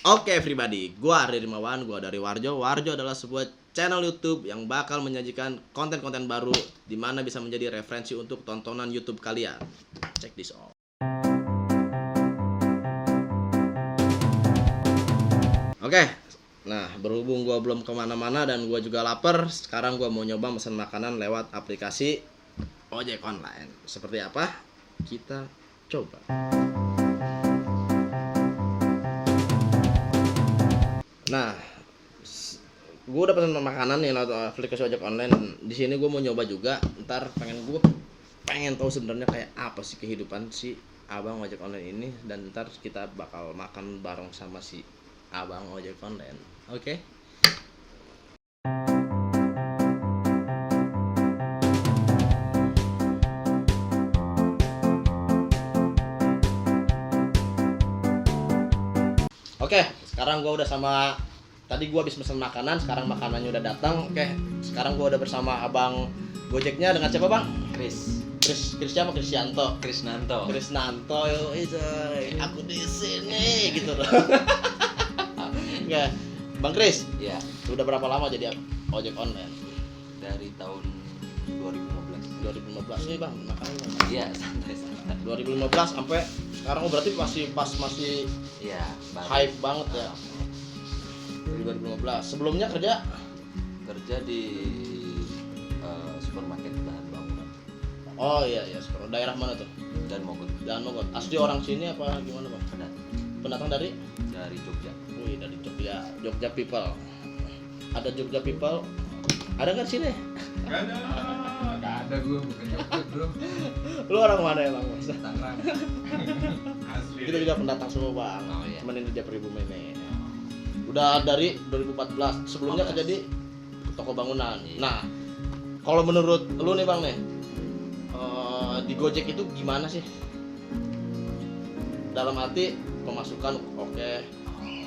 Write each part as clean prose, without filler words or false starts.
Oke everybody, gua Ardi Rimawan, gua dari Warjo. Warjo adalah sebuah channel YouTube yang bakal menyajikan konten-konten baru di mana bisa menjadi referensi untuk tontonan YouTube kalian. Check this out. Oke, nah berhubung gua belum kemana-mana dan gua juga lapar, sekarang gua mau nyoba pesan makanan lewat aplikasi ojek online. Seperti apa? Kita coba. Nah, gue udah pesan makanan nih lewat aplikasi ojek online. Di sini gue mau nyoba juga. Ntar pengen tahu sebenarnya kayak apa sih kehidupan si abang ojek online ini, dan ntar kita bakal makan bareng sama si abang ojek online. Oke? Oke, sekarang gue udah sama, tadi gue habis pesen makanan, sekarang makanannya udah datang. Oke, sekarang gue udah bersama abang Gojeknya dengan siapa bang? Chris siapa? Krisyanto. Krisnanto. Yo, aku di sini gitu loh. Oke, bang Chris. Ya, Udah berapa lama jadi ojek online? dari tahun 2015. 2015 nih bang, makanya. Iya, santai-santai. 2015 sampai sekarang, oh berarti masih Iya, baru. hype banget ya. 2015. Sebelumnya kerja Kerja di supermarket bahan bangunan Oh iya, sekarang daerah mana tuh? dan Mogot. Dan Mogot. Asli orang sini apa gimana bang? Pendatang dari? Dari Jogja. Wih, dari Jogja. Jogja people. Ada Jogja people? Ada nggak sini? Gak ada gue, bukan Jogja bro. Lu orang mana ya bang? Tangerang. Asli. Kita juga pendatang semua bang. Oh, iya. Temenin kerja Pribumi ini. Udah dari 2014. Sebelumnya 15. kerja di toko bangunan. Iya. Nah, kalau menurut lu nih bang nih, di Gojek itu gimana sih? Dalam arti pemasukan oke,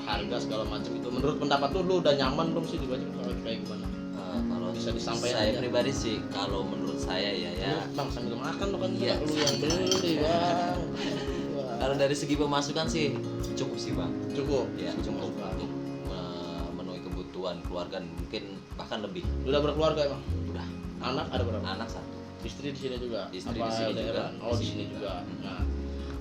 harga segala macam itu. Menurut pendapat lu udah nyaman belum sih di Gojek? Kalau kayak gimana? Kalau Bisa disampaikan saya aja. pribadi sih, kalau menurut saya ya. Bang sambil makan lo kan, Iya. lu yang beli bang. Wah. Kalau dari segi pemasukan sih cukup sih bang. Cukup. Ya, cukup Pemasukan. untuk memenuhi kebutuhan keluarga, mungkin bahkan lebih. Udah berkeluarga emang? Udah. Anak ada berapa? Anak satu. Istri di sini juga. Istri Apa di sini daerah? juga. Oh di sini juga. Nah,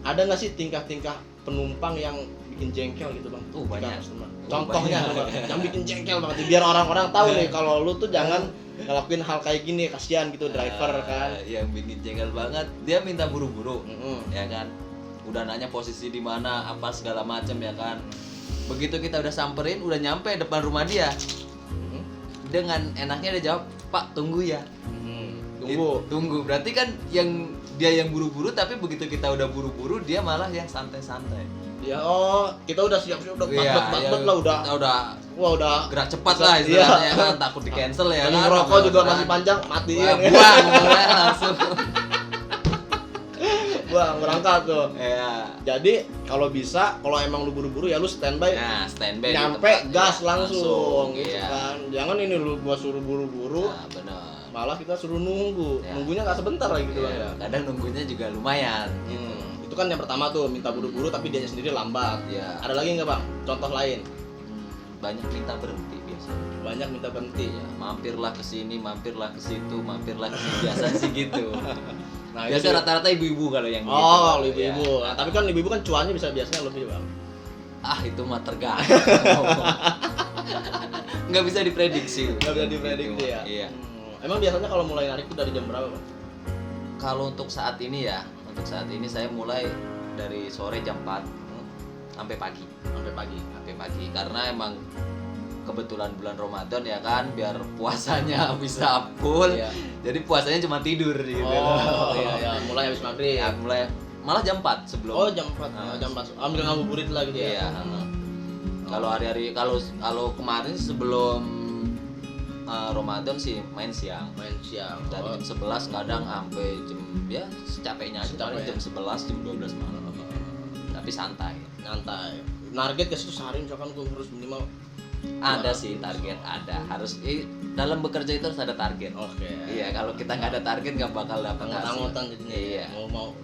ada nggak sih tingkah-tingkah penumpang yang bikin jengkel gitu bang? Banyak. Ketika customer? Contohnya Banyak. apa? Yang bikin jengkel banget, biar orang-orang tahu nih kalau lu tuh jangan ngelakuin hal kayak gini, kasihan gitu driver kan. Yang bikin jengkel banget, dia minta buru-buru. Mm-mm. Ya kan, udah nanya posisi di mana apa segala macam ya kan. Begitu kita udah samperin, udah nyampe depan rumah dia, Mm-mm. dengan enaknya dia jawab, "Pak, tunggu ya." Tunggu. Tunggu, berarti kan dia yang buru-buru, tapi begitu kita udah buru-buru dia malah yang santai-santai. Ya kita udah siap-siap, udah Iya, bakbet lah udah. Kita udah Wah udah gerak cepat Bisa- lah istilahnya iya. kan, takut di cancel ya lagi kan. ngerokok juga Kan. masih panjang, matiin Wah, ya. buang ngomongnya langsung. Bang berangkat tuh. Ya. Jadi kalau bisa, kalau emang lu buru-buru ya lu standby, Nah, standby di nyampe tempat, gas ya, langsung gitu iya. kan. Jangan ini lu gua suruh buru-buru, Nah, benar. malah kita suruh nunggu. Ya. Nunggunya nggak sebentar lagi gitu bang Iya, ya. kadang nunggunya juga lumayan. Itu kan yang pertama tuh, minta buru-buru tapi dia sendiri lambat. Iya. Ada lagi nggak bang? Contoh lain? Banyak minta berhenti biasanya. Banyak minta berhenti. Iya, mampirlah ke sini, mampirlah ke situ, mampirlah ke sini, biasa sih gitu. Nah, Biasa itu- rata-rata ibu-ibu kalau yang gitu. Oh, kalau ibu-ibu. Iya. Nah, tapi kan ibu-ibu kan cuannya biasanya lebih bang. Itu mah tergantung. Nggak bisa diprediksi. Nggak bisa diprediksi Gitu, ya. Iya. Emang biasanya kalau mulai narik itu dari jam berapa bang? Kalau untuk saat ini ya, saya mulai dari sore jam 4 sampai pagi. Sampai pagi. Sampai pagi karena emang kebetulan bulan Ramadan ya kan, biar puasanya bisa full. Iya. Jadi puasanya cuma tidur gitu. Oh iya, mulai habis maghrib. Ya, mulai malah jam 4 sebelum. Oh jam 4, Nah, jam 4. Ambil ngabuburit lah gitu Iya. ya. Kalau hari-hari kalau kemarin sih sebelum Ramadan sih main siang. Main siang. Dari Oh. jam 11 kadang sampai jam ya secapeknya aja, paling Secapek. jam 11 jam 12 malam. Tapi santai. Nyantai. Target ke situ sehari misalkan gue harus minimal. Ada sih target, ada. Harus dalam bekerja itu harus ada target. Oke. Iya, kalau kita nggak ada target nggak bakal dapat hasil. Anggot-anggotan jadinya. Iya.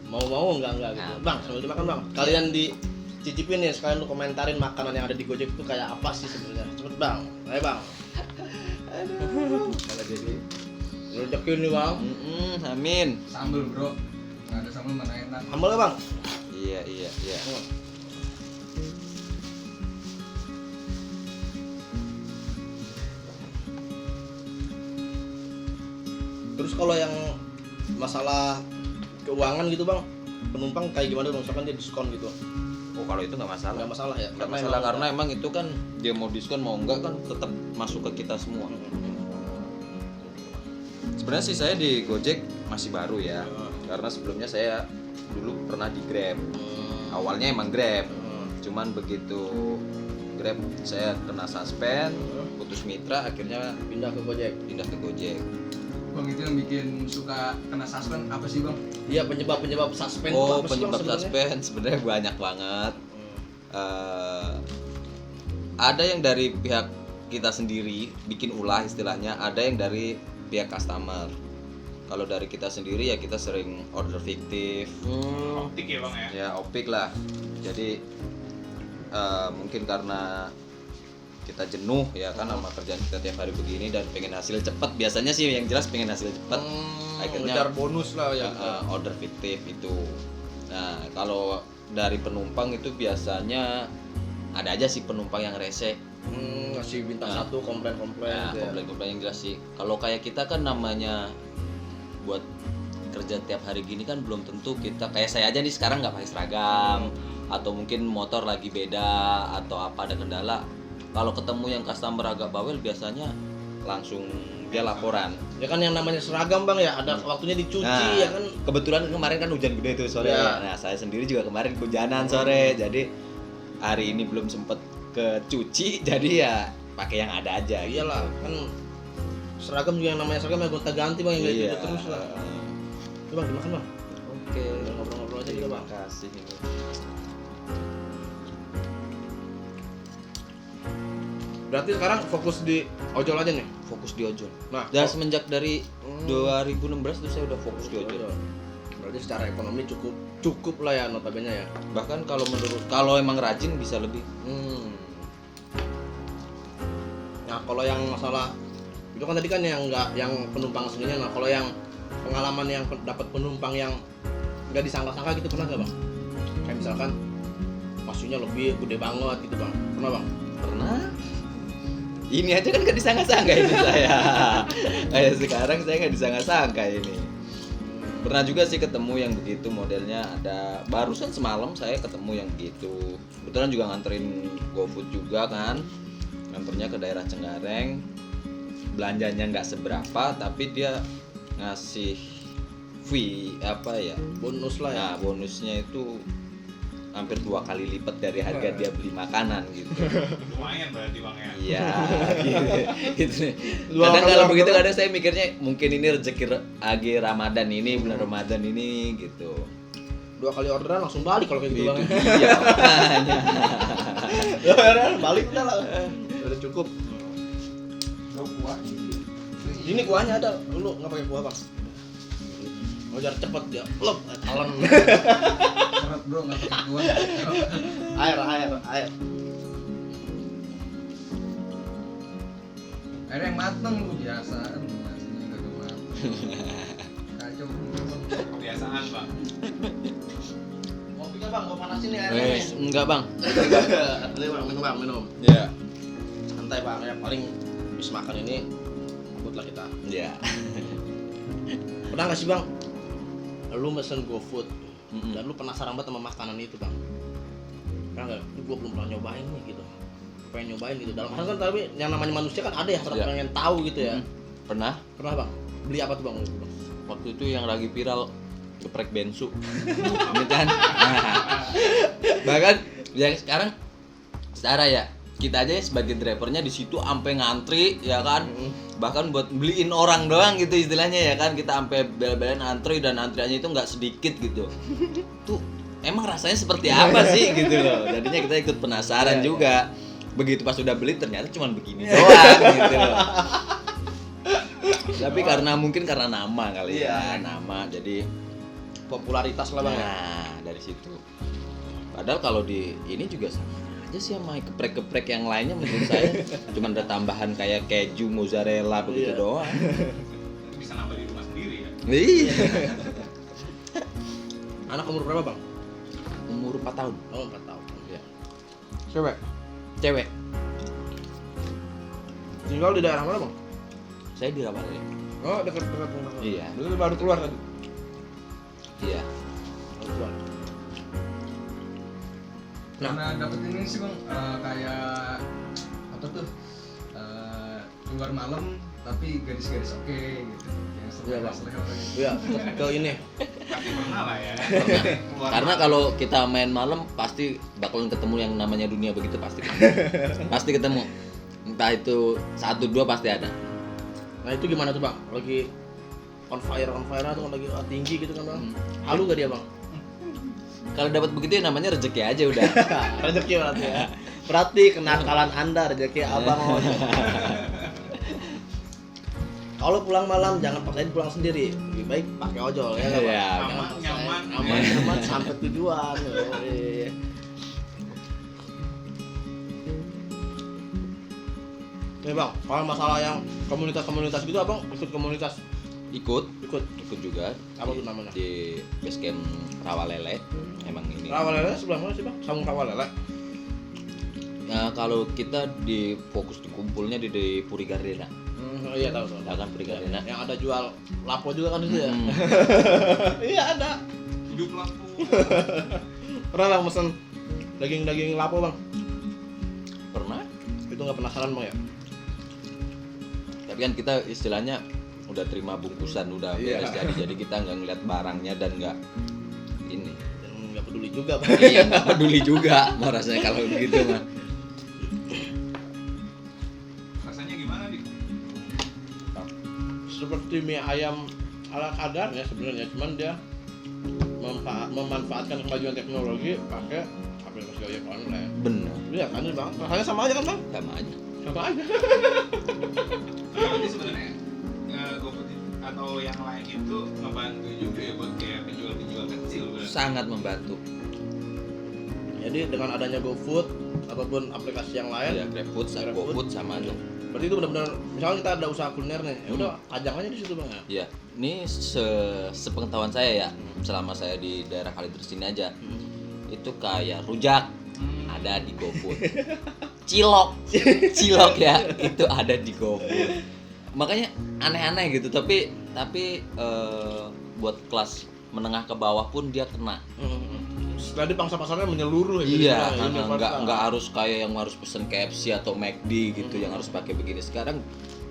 Mau enggak gitu. Nah, Bang, sambil dimakan bang. Kalian di cicipin nih, sekalian lu komentarin makanan yang ada di Gojek itu kayak apa sih sebenarnya. Cepet bang, ayo bang. Kalau jadi Rezekin nih bang. amin. Sambel bro, nggak ada sambel mana enak. Sambal ya bang. Iya. Terus kalau yang masalah keuangan gitu bang, penumpang kayak gimana dong? Misalkan dia diskon gitu. Oh kalau itu nggak masalah. Nggak masalah ya? Nggak masalah karena emang itu kan dia mau diskon mau enggak kan tetap masuk ke kita semua. Sebenarnya sih saya di Gojek masih baru ya. Karena sebelumnya saya dulu pernah di Grab. Awalnya emang Grab. Cuman begitu Grab saya kena suspend, putus mitra, akhirnya Pindah ke Gojek. pindah ke Gojek. Bang itu yang bikin suka kena suspend apa sih bang? Iya penyebab suspend itu Oh apa sih, Bang, penyebab sebenarnya? suspend sebenarnya banyak banget. Ada yang dari pihak kita sendiri bikin ulah istilahnya, ada yang dari pihak customer. Kalau dari kita sendiri ya kita sering order fiktif, Optik ya bang ya? ya opik lah. Jadi mungkin karena kita jenuh ya kan sama kerjaan kita tiap hari begini dan pengen hasil cepat. Biasanya sih yang jelas pengen hasil cepat. Akhirnya ngejar bonus lah ya. order fiktif itu. Nah kalau dari penumpang itu biasanya ada aja sih penumpang yang rese. Ngasih bintang satu komplain-komplain Nah, gitu ya. komplain-komplain yang jelas sih. Kalau kayak kita kan namanya buat kerja tiap hari gini kan belum tentu kita kayak saya aja nih sekarang nggak pakai seragam atau mungkin motor lagi beda atau apa ada kendala. Kalau ketemu yang customer agak bawel biasanya langsung dia laporan. Ya kan yang namanya seragam bang ya, ada waktunya dicuci Nah, ya kan. kebetulan kemarin kan hujan gede tuh sore. Ya. Nah, saya sendiri juga kemarin kehujanan sore. Jadi hari ini belum sempet kecuci, jadi ya pakai yang ada aja. Iyalah kan seragam juga yang namanya seragam ya gonta-ganti bang, yang Gitu. gitu Iya. terus lah. Itu bang dimakan bang. Oke. Udah ngobrol-ngobrol aja kita Terima bang. kasih ini. Berarti sekarang fokus di ojol aja nih. Fokus di ojol. Nah, Dan semenjak dari 2016 tuh saya udah fokus di ojol. Berarti secara ekonomi cukup lah ya notabene ya. Bahkan kalau emang rajin bisa lebih. Nah kalau yang masalah itu kan tadi kan yang nggak yang penumpang aslinya. Nah kalau yang pengalaman yang dapat penumpang yang nggak disangka-sangka gitu pernah nggak bang? Kayak misalkan maksudnya lebih gede banget gitu bang. Pernah bang? Pernah. Ini aja kan gak disangka-sangka ini saya. Kayak sekarang saya gak disangka-sangka ini. Pernah juga sih ketemu yang begitu modelnya. Ada barusan semalam saya ketemu yang begitu. Kebetulan juga nganterin GoFood juga kan. Nganternya ke daerah Cengkareng. Belanjanya nggak seberapa tapi dia ngasih fee apa ya? Bonus lah ya. Nah, bonusnya itu hampir 2 kali lipat dari harga dia beli makanan gitu. Lumayan berarti bang ya? Iya, gitu. Dua Kadang kali kalau order. begitu kadang saya mikirnya mungkin ini rezeki lagi Ramadan ini, bulan Ramadan ini gitu. 2 kali orderan langsung balik kalau kayak gitu bang. Iya, makanya. Orderan balik udah lah. Udah cukup. Bro kuah. Ini kuahnya ada. Lu nggak pakai kuah bang? Ngejar cepet dia. Lep, talon. Seret bro nggak pakai kuah. air. Air yang mateng lu biasaan nasinya kagak mateng. Kacau bro. Kebiasaan bang. Kopinya bang, gua panasin nih airnya nih. Enggak, Bang. Ini bang, minum bang, minum. Iya. Santai bang, ya paling habis makan ini ikut lah kita. Iya. Pernah nggak sih bang? Lu mesen GoFood Mm-mm. dan lu penasaran banget sama makanan itu bang? Pernah nggak? Ini gua belum pernah nyobain nih gitu. Pengen nyobain gitu. Dalam hal kan tapi yang namanya manusia kan ada ya, Iya. pengen tahu gitu ya. Pernah? Pernah bang? Beli apa tuh bang? Waktu itu yang lagi viral geprek bensu. Ini kan. Bahkan yang sekarang secara ya kita aja sebagai drivernya di situ sampai ngantri ya kan. Bahkan buat beliin orang doang gitu istilahnya ya kan, kita sampai bel-belan antri dan antriannya itu nggak sedikit gitu. Tuh emang rasanya seperti apa sih gitu loh. Jadinya kita ikut penasaran juga. Begitu pas udah beli ternyata cuma begini doang gitu loh. Tapi mungkin karena nama kali ya, nama jadi Popularitas lah bang ya. nah dari situ. Padahal kalau di ini juga sama aja sih sama geprek-geprek yang lainnya menurut saya. Cuman ada tambahan kayak keju, mozzarella begitu Iya. doang. Itu bisa nambah di rumah sendiri ya. Iya. Anak umur berapa bang? Umur 4 tahun. Oh 4 tahun. Ya. Cewek. Cewek. Tinggal di daerah mana bang? Saya di Rawalele. Oh dekat-dekat rumah. Iya. Dulu baru keluar tadi. Iya. Baru keluar. Nah. Karena dapet ini sih bang, kayak apa tuh, keluar malam tapi gadis-gadis oke gitu, yang Iya, Bang. selera gitu. Iya ke ini. Tapi pernah lah ya. Keluar Karena malam. kalau kita main malam pasti bakalan ketemu yang namanya dunia begitu pasti ketemu. Pasti ketemu. Entah itu 1 2 pasti ada. Nah itu gimana tuh bang? Lagi on fire atau lagi tinggi gitu kan bang? Halu gak dia bang? Kalau dapat begitu ya namanya rezeki aja udah. Rezeki berarti ya. Berarti kenakalan anda rezeki abang. Kalau pulang malam jangan paksain pulang sendiri. Lebih baik pakai ojol ya nggak, Bang? Iya, Jangan aman, paksain. nyaman. aman sampai tujuan. Iya. Nih bang, kalau masalah yang komunitas gitu abang ikut komunitas Ikut ikut juga. Apa tuh namanya? Di base camp Rawalele. Emang ini. Rawalele sebelah mana sih bang? Sambung Rawalele. Ya, kalau kita di fokus dikumpulnya di Puri Gardena. Iya tahu. Ya kan Puri Gardena. Yang ada jual lapo juga kan itu ya? Hmm. Iya ada. hidup lampu. Pernah bang mesen daging lapo bang? Pernah. Itu nggak penasaran bang ya? Tapi kan kita istilahnya udah terima bungkusan, udah Iya. beres jadi kita nggak ngeliat barangnya dan nggak ini. Dan nggak peduli juga bang. Iya, nggak peduli juga mau rasanya kalau begitu mah. Rasanya gimana nih? Seperti mie ayam ala kadarnya sebenarnya, cuman dia memanfaatkan kemajuan teknologi pakai aplikasi ojek online. Bener, Iya kan bang? Rasanya sama aja kan bang? sama aja. Sama aja. Jadi sebenarnya GoFood atau yang lain itu ngebantu juga ya buat kayak penjual-penjual kecil berarti. Sangat membantu. Jadi dengan adanya GoFood ataupun aplikasi yang lain, Ya, GrabFood, GrabFood. GoFood sama aja. berarti itu benar-benar misalnya kita ada usaha kuliner nih, ya udah ajang aja di situ bang ya. Ya, ini sepengetahuan saya ya, selama saya di daerah Kalideres ini aja, itu kayak rujak ada di GoFood. Cilok ya, itu ada di GoFood. Makanya aneh-aneh gitu, tapi buat kelas menengah ke bawah pun dia kena. Tadi pangsa pasarnya menyeluruh ya. Iya, jadi nggak harus kayak yang harus pesen KFC atau McD gitu yang harus pakai begini. Sekarang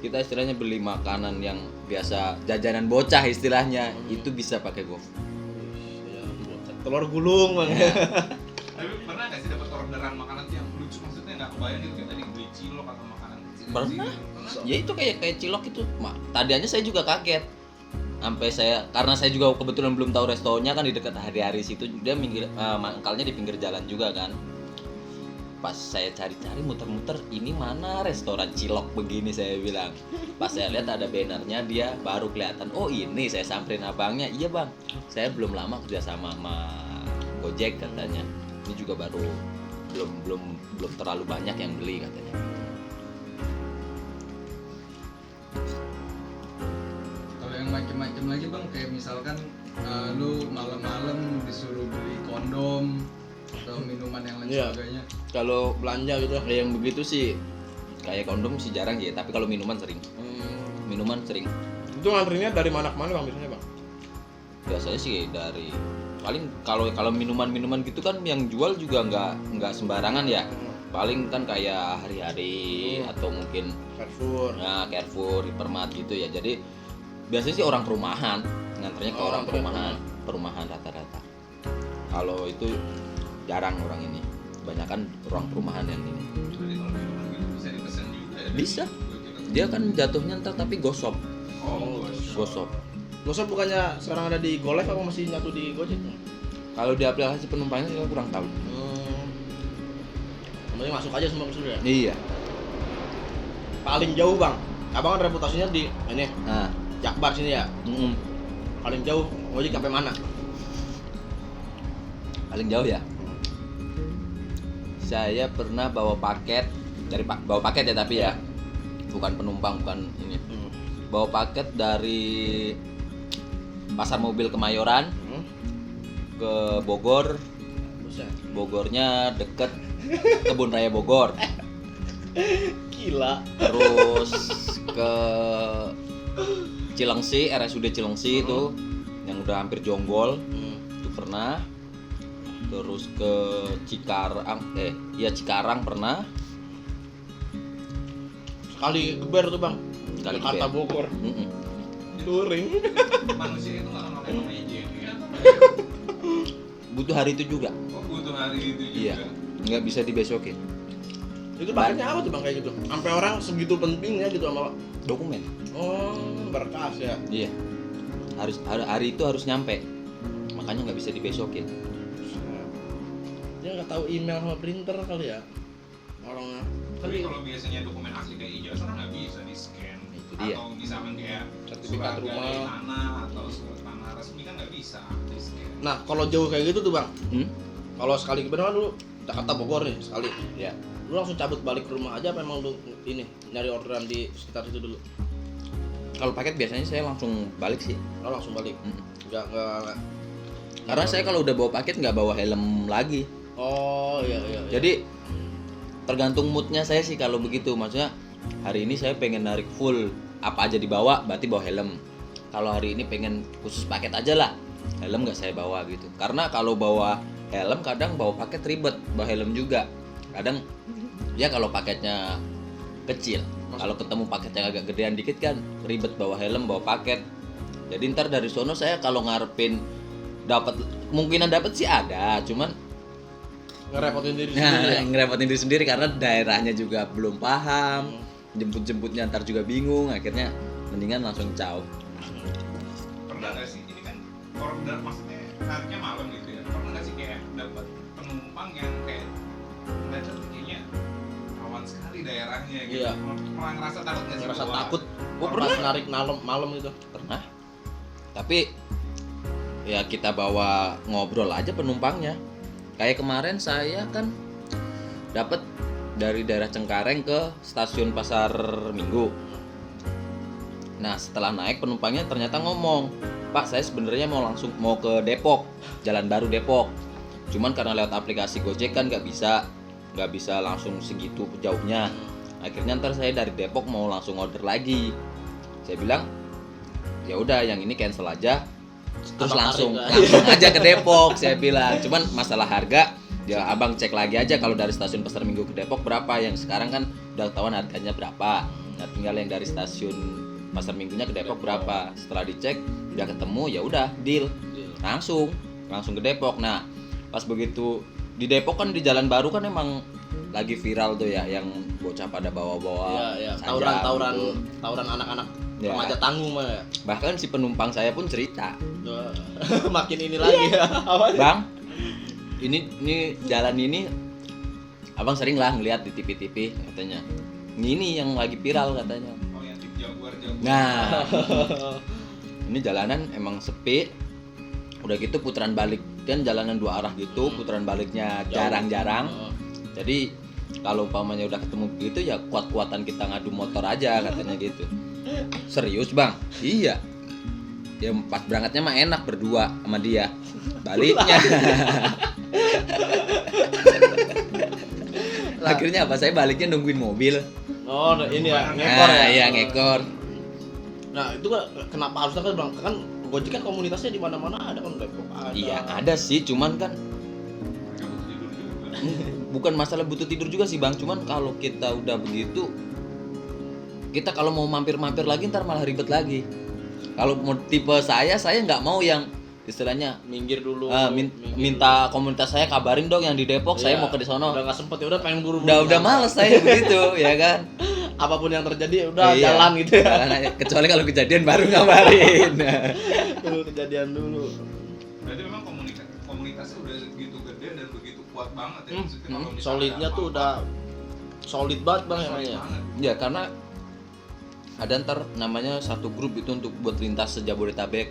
kita istilahnya beli makanan yang biasa jajanan bocah istilahnya itu bisa pakai GoFood. Ya, telur gulung bang. Ya. Tapi pernah nggak sih dapat orderan makanan yang lucu, maksudnya nggak kebayang gitu kayak tadi beli cilok atau makanan kecil? Pernah. Ya itu kayak cilok itu. Tadi aja saya juga kaget. Sampai karena saya juga kebetulan belum tahu restonya kan di dekat hari-hari situ, dia mangkalnya di pinggir jalan juga kan. Pas saya cari-cari muter-muter, ini mana restoran cilok begini saya bilang. Pas saya lihat ada bannernya, dia baru kelihatan. Oh ini, saya samperin abangnya. Iya bang, saya belum lama kerja sama Gojek katanya. Ini juga baru belum terlalu banyak yang beli katanya. Kalau yang macam-macam lagi bang, kayak misalkan lu malam-malam disuruh beli kondom atau minuman yang lain Iya. sebagainya. Kalau belanja gitu. Yang begitu sih kayak kondom sih jarang ya, tapi kalau minuman sering. Minuman sering. Itu ngantrinya dari mana ke mana bang biasanya bang? Biasanya sih dari paling kalau minuman gitu kan yang jual juga nggak sembarangan ya. Paling kan kayak hari-hari atau mungkin Carrefour. ya Carrefour, Hypermart gitu ya. Jadi biasanya sih orang perumahan, nganternya ke orang perumahan rata-rata. Kalau itu jarang orang ini. Kebanyakan orang perumahan yang ini. Jadi kalau minuman gitu bisa dipesan juga ya? Bisa. Dia kan jatuhnya ntar tapi gosop. Oh, Gosop. Gosok bukannya sekarang ada di GoLive apa masih nyatu di Gojek? Kalau di aplikasi penumpangnya saya kurang tahu. Kemudian masuk aja semua ke situ ya. Iya. Paling jauh bang, abang kan reputasinya di ini Nah, Jakbar sini ya. Paling jauh Gojek sampai mana? paling jauh ya. saya pernah bawa paket bawa paket ya tapi ya bukan penumpang, bukan ini. Bawa paket dari Pasar Mobil Kemayoran ke Bogor. Buset. Bogornya deket Kebun Raya Bogor. Gila. Terus ke Cilengsi, RSUD Cilengsi itu yang udah hampir jonggol. Itu pernah. Terus ke Cikarang pernah. Sekali geber tuh bang. Sekali Jakarta geber. Bogor. Mm-mm. Touring. Manusia itu nggak ngelakuin meja kan? Butuh hari itu juga. Oh butuh hari itu juga. Iya. Nggak bisa dibesokin. Itu paketnya apa tuh bang kayak gitu? Sampai orang segitu pentingnya gitu sama. Dokumen. Oh, berkas ya. Iya. Hari itu harus nyampe. Makanya nggak bisa dibesokin. Dia nggak tahu email sama printer kali ya orangnya. Tapi kalau biasanya dokumen asli kayak ijazah kan nggak bisa di scan. Itu dia. Atau misalkan kayak Sertifikat surat rumah. dari tanah atau surat tanah resmi kan nggak bisa di scan. Nah kalau jauh kayak gitu tuh bang, Hmm? kalau sekali geber kan lu Jakarta Bogor nih sekali, Ya. lu langsung cabut balik ke rumah aja apa emang lu ini nyari orderan di sekitar situ dulu? Kalau paket biasanya saya langsung balik sih. Lo langsung balik? Mm. Nggak. Karena saya kalau udah bawa paket nggak bawa helm lagi. Oh iya. Jadi tergantung moodnya saya sih kalau begitu. Maksudnya hari ini saya pengen narik full apa aja dibawa, berarti bawa helm. Kalau hari ini pengen khusus paket aja lah, helm nggak saya bawa gitu. Karena kalau bawa helm kadang bawa paket ribet, bawa helm juga. Kadang ya kalau paketnya kecil, kalau ketemu paketnya agak gedean dikit kan ribet bawa helm, bawa paket. Jadi ntar dari sono saya kalau ngarepin dapat kemungkinan dapat sih ada, cuman ngerepotin diri sendiri ya? ngerepotin diri sendiri karena daerahnya juga belum paham, jemput-jemputnya ntar juga bingung, akhirnya mendingan langsung caw. Pernah nggak sih ini kan order maksudnya nariknya malam gitu ya? Pernah nggak sih kayak dapat penumpang yang kayak nggak tahu kayaknya rawan sekali daerahnya gitu? Iya. Pernah ngerasa takut nggak sih? Ngerasa bahwa- takut Gua pas pernah. narik malam gitu. Pernah. Tapi ya kita bawa ngobrol aja penumpangnya. Kayak kemarin saya kan dapat dari daerah Cengkareng ke stasiun Pasar Minggu. Nah, setelah naik penumpangnya ternyata ngomong, "Pak, saya sebenarnya mau ke Depok, Jalan Baru Depok. Cuman karena lewat aplikasi Gojek kan nggak bisa langsung segitu jauhnya. Akhirnya ntar saya dari Depok mau langsung order lagi." Saya bilang, "Ya udah, yang ini cancel aja." Terus Abang langsung tarik, aja ke Depok, saya bilang. Cuman masalah harga, ya abang cek lagi aja kalau dari stasiun Pasar Minggu ke Depok berapa. Yang sekarang kan udah ketahuan harganya berapa. Nah, tinggal yang dari stasiun Pasar Minggunya ke Depok berapa. Setelah dicek udah ketemu, ya udah deal. Langsung ke Depok. Nah, pas begitu di Depok kan di Jalan Baru kan emang lagi viral tuh ya yang bocah pada bawa-bawa Iya. sajam gitu. Tawuran anak-anak Ya. remaja tanggung mah ya. Bahkan si penumpang saya pun cerita, Wah, makin ini lagi ya. "Bang, ini jalan ini abang sering lah ngeliat di TV-TV," katanya. "Ini yang lagi viral," katanya. Oh yang tip Jaguar. Nah, ini jalanan emang sepi. Udah gitu putaran balik kan jalanan dua arah gitu, putaran baliknya Jauh. jarang-jarang. Oh. Jadi kalau umpamanya udah ketemu begitu ya kuat-kuatan kita ngadu motor aja katanya gitu. Serius bang? Iya. Ya pas berangkatnya mah enak berdua sama dia. Baliknya. Akhirnya apa? Saya baliknya nungguin mobil. Oh, ini ya, ngekor ya. Iya ngekor. Nah, itu kan kenapa harusnya kan Bang? Kan Gojek kan komunitasnya di mana-mana ada kan Depok ada. Iya ada sih, cuman kan Mereka butuh tidur juga. bukan masalah butuh tidur juga sih bang. Cuman kalau kita udah begitu, kita kalau mau mampir-mampir lagi ntar malah ribet lagi. Kalau mau tipe saya nggak mau yang istilahnya Minggir dulu. minta komunitas saya kabarin dong yang di Depok, saya Iya. mau ke sono. Udah enggak sempet ya udah pengen buru-buru. Udah males saya begitu, ya kan? Apapun yang terjadi udah Iya, jalan gitu ya. jalan aja. Kecuali kalau kejadian baru ngabarin. Dulu kejadian dulu. Berarti memang komunitasnya udah begitu gede dan begitu kuat banget ya. Maksudnya kalau misalnya Solidnya ada tuh apa-apa, udah solid banget Bang solid emangnya. banget. Ya karena ada ntar namanya satu grup itu untuk buat lintas sejabodetabek.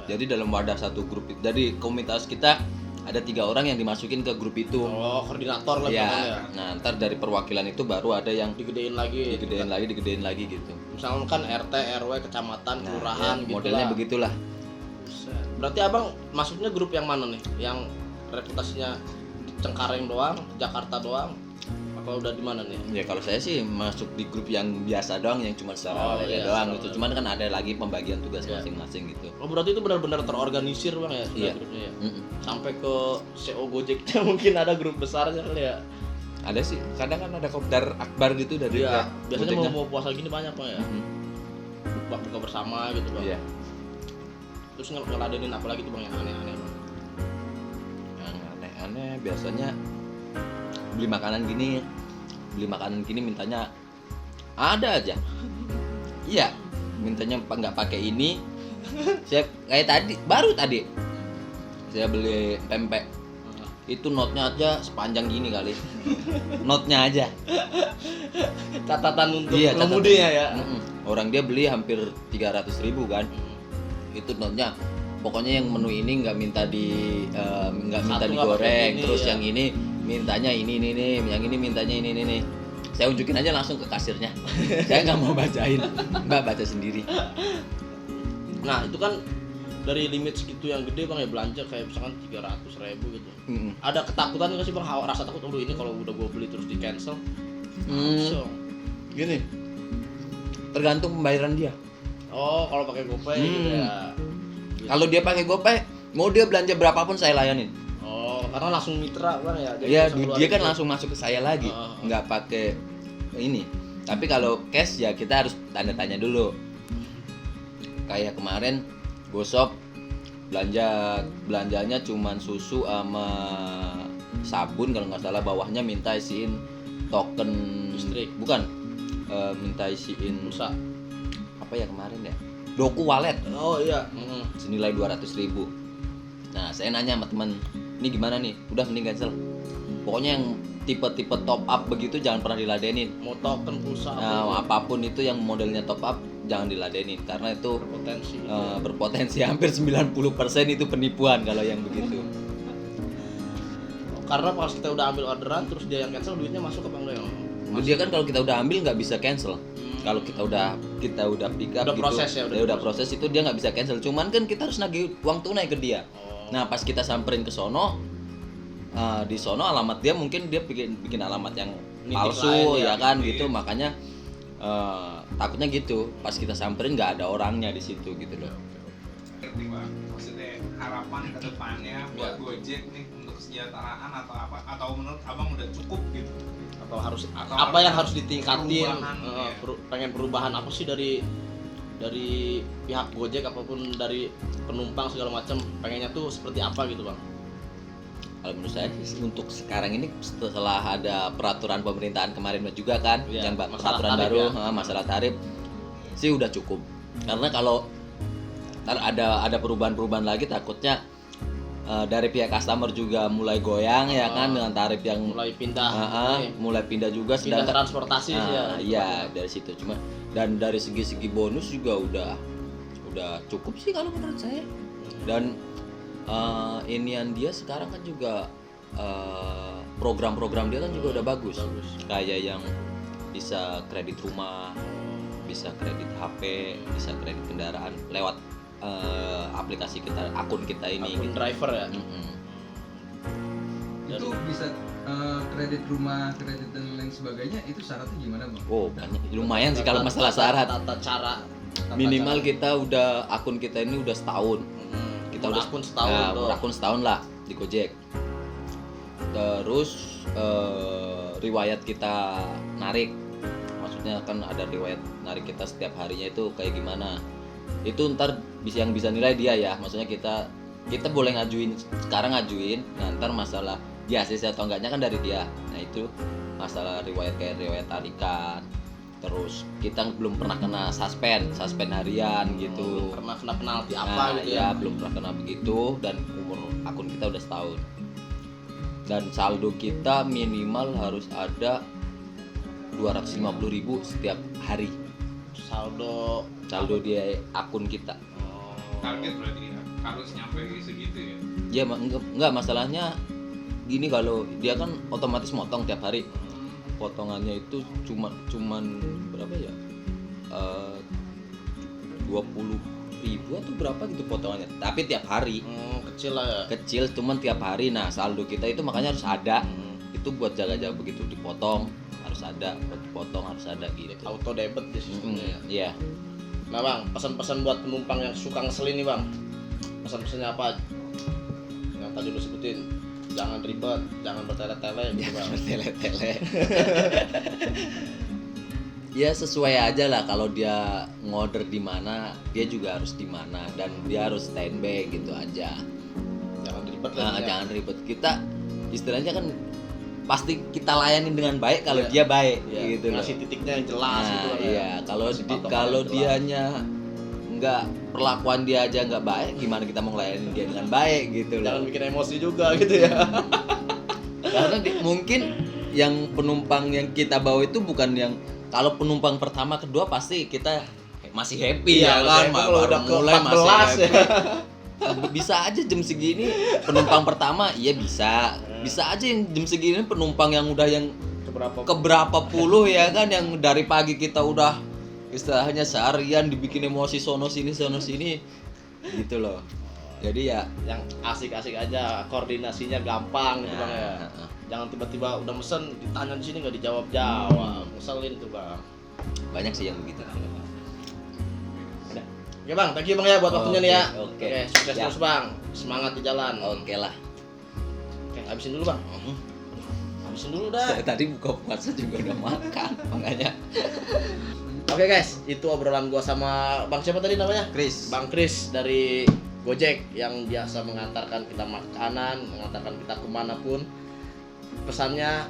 Jadi dalam wadah satu grup, jadi komunitas kita ada 3 orang yang dimasukin ke grup itu. Oh, koordinator lah Ya, ya. nah ntar dari perwakilan itu baru ada yang Digedein lagi. digedein lagi gitu. Misalkan RT, RW, kecamatan, Nah, kelurahan ya, gitu modelnya lah. begitulah. Buset. Berarti abang masuknya grup yang mana nih? Yang reputasinya di Cengkareng doang, Jakarta doang? Apa udah di mana nih? Ya kalau saya sih masuk di grup yang biasa doang, yang cuma secara Oh, oleh iya, doang secara gitu. oleh. Cuman kan ada lagi pembagian tugas Iya. masing-masing gitu. Oh, berarti itu benar-benar terorganisir bang ya? Iya. Grupnya ya? Mm-mm. Sampai ke CEO Gojeknya mungkin ada grup besarnya kali ya? Ada sih, kadang kan ada kopdar akbar gitu dari Iya. Biasanya Gojeknya. mau puasa gini banyak bang ya? Mm-mm. Buka bersama gitu bang. Iya. Terus ngeladenin apa lagi tuh bang yang aneh-aneh bang? Yang aneh-aneh biasanya beli makanan gini mintanya ada aja. Iya, mintanya nggak pakai ini. Saya kayak baru tadi saya beli pempek, itu notnya aja sepanjang gini kali. Notnya aja. Catatan untuk Iya, pengemudinya ya? Mm-mm. Orang dia beli hampir 300.000 kan. Itu notnya. Pokoknya yang menu ini nggak minta nggak minta Satu nggak pakai digoreng, ini, terus ya. yang ini mintanya ini nih, yang ini mintanya ini nih. Saya unjukin aja langsung ke kasirnya. Saya nggak mau bacain, Mbak baca sendiri. Nah itu kan dari limit segitu yang gede bang ya belanja kayak misalkan 300.000 gitu. Mm-mm. Ada ketakutan nggak sih bang? Rasa takut aduh ini kalau udah gue beli terus di cancel. Hmm. Gini, tergantung pembayaran dia. Oh kalau pakai GoPay gitu ya. Gitu. Kalau dia pakai GoPay, mau dia belanja berapapun saya layanin. Oh karena langsung mitra bang ya. Jadi Iya, bisa keluar dia kan itu. langsung masuk ke saya lagi, nggak pakai ini. Tapi kalau cash ya kita harus tanya dulu. Kayak kemarin Gosop belanjanya cuman susu sama sabun kalau nggak salah, bawahnya minta isiin token Listrik. bukan, minta isiin Pulsa. apa ya kemarin ya, doku wallet Oh iya. senilai 200.000. Nah saya nanya sama teman, ini gimana nih, udah mending cancel. Pokoknya yang tipe-tipe top up begitu jangan pernah diladenin. Mau token pulsa Nah, apapun itu yang modelnya top up jangan diladenin karena itu berpotensi. berpotensi hampir 90% itu penipuan kalau yang begitu. Karena pas kita udah ambil orderan terus dia yang cancel duitnya masuk apa enggak ya? Dia kan kalau kita udah ambil nggak bisa cancel. Kalau kita udah pick up Udah gitu, proses ya, dia udah proses itu dia nggak bisa cancel. Cuman kan kita harus nagih uang tunai ke dia. Oh. Nah pas kita samperin ke sono, di sono alamat dia mungkin dia bikin alamat yang Nitik palsu lain, ya ya, kan gitu, gitu, iya. makanya takutnya gitu. Pas kita samperin nggak ada orangnya di situ gitu loh. Ngerti Pak, maksudnya harapan ke depannya buat Ya. Gojek nih untuk kesejahteraan atau apa, atau menurut abang udah cukup gitu? Atau harus Atau apa harus yang harus ditingkatin? perubahan, ya. Pengen perubahan apa sih dari pihak Gojek apapun dari penumpang segala macam pengennya tuh seperti apa gitu bang? Kalau menurut saya sih, untuk sekarang ini setelah ada peraturan pemerintahan kemarin juga kan, Iya, yang masalah peraturan tarif baru ya. masalah tarif sih udah cukup. Karena kalau ntar ada perubahan-perubahan lagi takutnya dari pihak customer juga mulai goyang ya kan dengan tarif yang Mulai pindah, mulai pindah juga pindah sedangkan transportasi sih ya. iya dari situ cuma, dan dari segi bonus juga udah cukup sih kalau menurut saya. Dan inian dia sekarang kan juga program-program dia kan juga udah bagus. Kayak yang bisa kredit rumah, bisa kredit HP, bisa kredit kendaraan lewat aplikasi kita, akun kita ini Akun gitu. driver ya. Mm-mm. Itu bisa kredit rumah, kredit dan lain sebagainya, itu syaratnya gimana bang? Oh, lumayan sih kalau masalah syarat. Tata cara. Minimal kita udah akun kita ini udah setahun. Kita udah akun setahun tuh. akun setahun lah di Gojek. Terus riwayat kita narik, maksudnya kan ada riwayat narik kita setiap harinya itu kayak gimana. Itu ntar yang bisa nilai dia ya. Maksudnya kita boleh sekarang ngajuin, nah ntar masalah di ACC atau enggaknya kan dari dia. Nah itu masalah riwayat tarikan. Terus kita belum pernah kena suspend harian gitu. Pernah kena penalti apa Nah, gitu ya ya. belum pernah kena begitu, dan umur akun kita udah setahun. Dan saldo kita minimal harus ada 250.000 setiap hari. Saldo Saldo di akun kita. Target berarti ya, harus nyampe segitu ya. Ya enggak masalahnya gini, kalau dia kan otomatis motong tiap hari. Potongannya itu cuman berapa ya? 20.000 atau berapa gitu potongannya. Tapi tiap hari. Kecil lah ya. Kecil cuman tiap hari. Nah, saldo kita itu makanya harus ada. Itu buat jaga-jaga begitu dipotong harus ada, buat dipotong harus ada gitu. Auto debit di sistemnya ya. Iya. Nah bang, pesan-pesan buat penumpang yang suka ngeselin nih bang. Pesan-pesannya apa? Yang tadi lu sebutin. Jangan ribet, jangan bertele-tele gitu bang. Tele-tele. Ya sesuai aja lah, kalau dia ngorder di mana, dia juga harus di mana, dan dia harus standby gitu aja. Jangan ribet Nah, lah. jangan ribet. Kita istilahnya kan pasti kita layani dengan baik kalau Iya. dia baik Ya, gitu loh. ngasih titiknya yang jelas Nah, gitu kan. iya, kalau Ngasih patokan kalau yang jelas. dianya nggak, perlakuan dia aja nggak baik, gimana kita mau ngelayanin dia dengan baik gitu Jangan loh. bikin emosi juga gitu ya. Karena mungkin yang penumpang yang kita bawa itu bukan yang, kalau penumpang pertama kedua pasti kita masih happy Iya, ya kan, masih happy. Kalau baru udah ke mulai masih 14 happy. ya. Bisa aja jam segini penumpang pertama, iya bisa aja yang jam segini penumpang yang udah yang keberapa puluh ya kan, yang dari pagi kita udah istilahnya seharian dibikin emosi sono sini gitu loh. Jadi ya Yang asik-asik aja, koordinasinya gampang gitu bang ya. nah, Jangan tiba-tiba udah mesen ditanya di sini nggak dijawab, ngeselin tuh bang. banyak sih yang begitu. Udah. Oke bang, thank you bang ya buat waktunya nih ya. Oke. Sukses Ya. terus bang, semangat di jalan. Oke lah. Oke, habisin dulu bang. Habisin dulu dah. Tadi buka puasa juga udah makan makanya. Oke guys, itu obrolan gua sama bang siapa tadi namanya? Chris. Bang Chris dari Gojek yang biasa mengantarkan kita makanan, mengantarkan kita kemanapun. Pesannya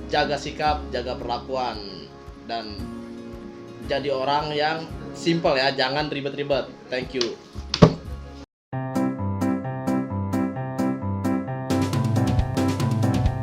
jaga sikap, jaga perlakuan, dan jadi orang yang simple ya, jangan ribet-ribet. Thank you.